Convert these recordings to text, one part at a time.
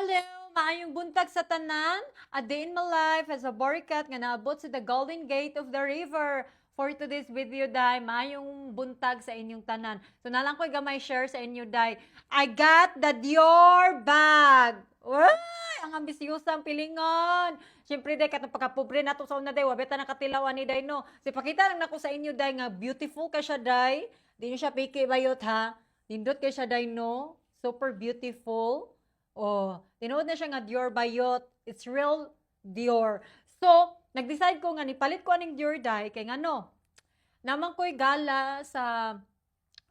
Hello! Maayong buntag sa tanan. A day in my life as a borikat nga naabot sa the Golden Gate of the River. For today's video, day, maayong buntag sa inyong tanan. So, nalang ko'y gamay share sa inyo, day. I got the Dior bag. Uy! Ang ambisyosang pilingon. Siyempre, day, katong pagkapobre na to sa una, day, wabeta na katilawan ni day, no? So, pakita lang nako sa inyo, day, nga beautiful ka siya, day. Di nyo siya piki bayot, ha? Nindot kay siya, day, no? Super beautiful. Oh, tinuod na siya nga Dior Bayot. It's real Dior. So, nag-decide ko nga nipalit ko aning Dior dye kay ngano. Naman ko'y gala sa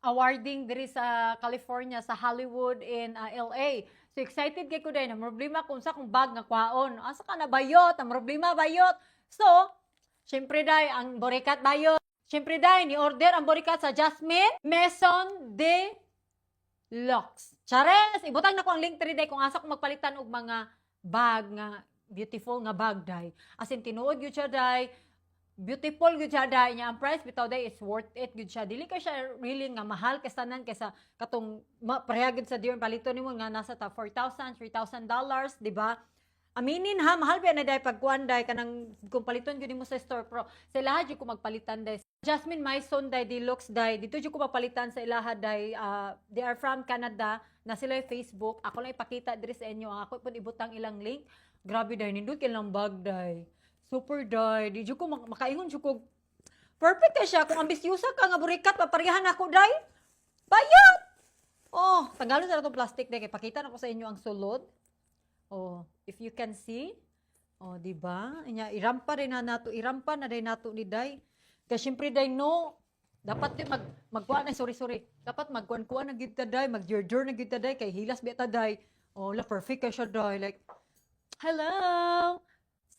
awarding diri sa California sa Hollywood in LA. So excited kay ko din. Ang problema kung sa kung bag nga kwaon. Asa ka na bayot? Ang problema bayot. So, syempre dai ang borikat bayot. Syempre dai ni order ang borikat sa Jasmine Maison de Lux. Chares, ibutang na ko ang link diri day kung asa ko magpalitan og mga bag nga beautiful nga bag day. As in tinuod gyud siya day. Beautiful gyud siya day niya. Ang price bitaw day is worth it gyud siya. Dili ka siya really nga mahal kasanan kaysa katong pareha gyud sa Dior palito nimo nga nasa ta $4,000, $3,000, di ba? Aminin ha, mahal ba na day pagkuan day kanang kung paliton gyud nimo sa store pro. Sa ilaha gyud ko magpalitan day. Jasmine Maison day Deluxe day. Dito gyud ko mapalitan sa ilaha day. They are from Canada. Na sila yung Facebook. Ako lang ipakita diri sa inyo. Ako pud ibutang ilang link. Grabe day nindot ilang bag day. Super day. Di gyud ko makaingon gyud ko. Perfect ka siya kung ambisyosa ka nga burikat paparehan ako day. Bayot. Oh, tanggalon sa itong plastic day kay pakita na ko sa inyo ang sulod. Oh, if you can see. Oh, di ba? Inya irampa rin na nato, irampa na day nato ni day. Kaya syempre day no, dapat din magkuan ay sorry. Dapat magkuan-kuan na gid ta day, mag-jur na gid ta day kay hilas beta day. Oh, la perfect ka siya day like hello.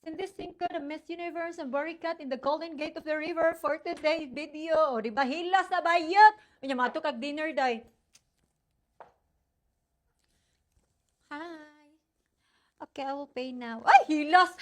In this thing ka the Miss Universe and Borikat in the Golden Gate of the River for today's video. Oh, di ba hilas na bayot? Unya mato kag dinner day. Hi. Okay, I will pay now. Ay, hilas!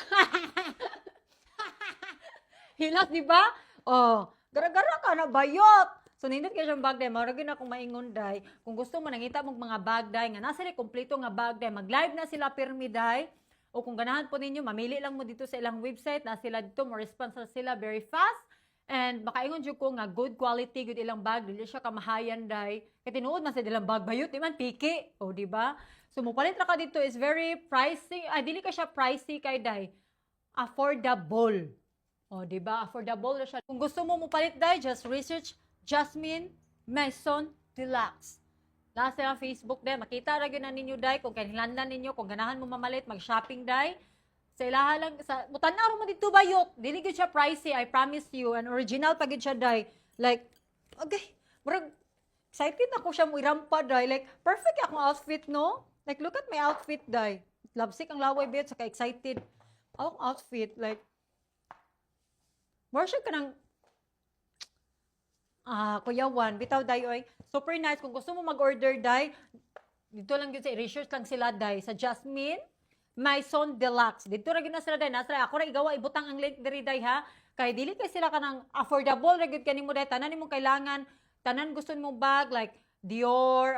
Hilas, di ba? Oh, gara-gara ka na bayot. So, nindot kayo siyang bag day. Maragin akong maingon day. Kung gusto mo, nangita mong mga bag day, nga nasa kompleto nga bag day, mag-live na sila pirmi day. O kung ganahan po ninyo, mamili lang mo dito sa ilang website na sila dito, more responsive sila, very fast. And makaingon dyo ko nga good quality, good ilang bag, dili siya kamahayan day. Kaya tinuod man sa ilang bag, bayot, di man, piki. O, di ba? So, mupalit ra ka dito is very pricey. Ay, dili ka siya pricey kay day. Affordable. O, di ba? Affordable na siya. Kung gusto mo mupalit day, just research Jasmine Maison Deluxe. Nasa sa Facebook day, makita ra gyud na ninyo day kung kailangan ninyo, kung ganahan mo mamalit, mag-shopping day. Sa ilaha lang sa mutanaw mo dito bayot. Dili gyud siya pricey, I promise you. An original pa gyud siya day. Like okay, murag excited ako siya mo irampa day. Like perfect akong outfit no? Like look at my outfit day. Love sick ang laway bit saka excited. Ang outfit like more siya kanang kuyawan, bitaw day oy. Super nice. Kung gusto mo mag-order day, dito lang yun sa research lang sila day sa Jasmine Maison Deluxe. Dito ra gyud na sila day. Nasa ako ra igawa ibutang ang link diri day ha. Kay dili kay sila kanang affordable ra gyud kanimo day. Tanan nimong kailangan, tanan gusto nimo bag like Dior,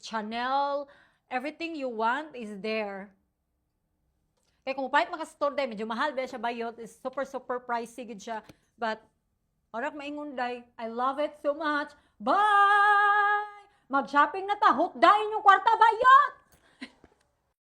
Chanel, everything you want is there. Kaya kung mapahit maka-store day, medyo mahal ba siya bayot, is super pricey gid siya. But orak maingon day, I love it so much. Bye! Mag-shopping na ta, hot dahin yung kwarta bayot!